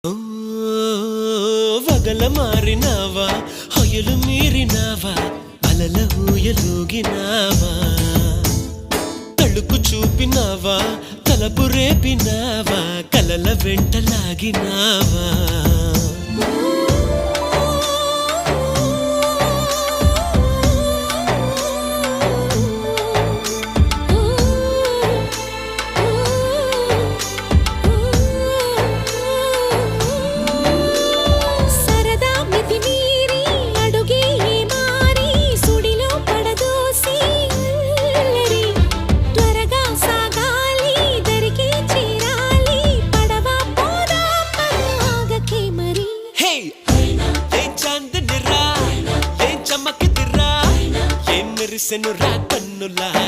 ఓ వగల మారినావా హొయలు మీరినావా అలల ఊయలూగినావా తళుకు చూపినావా తలపు రేపినావా కలల వెంటలాగినావా మెరిసెను రా కన్నులా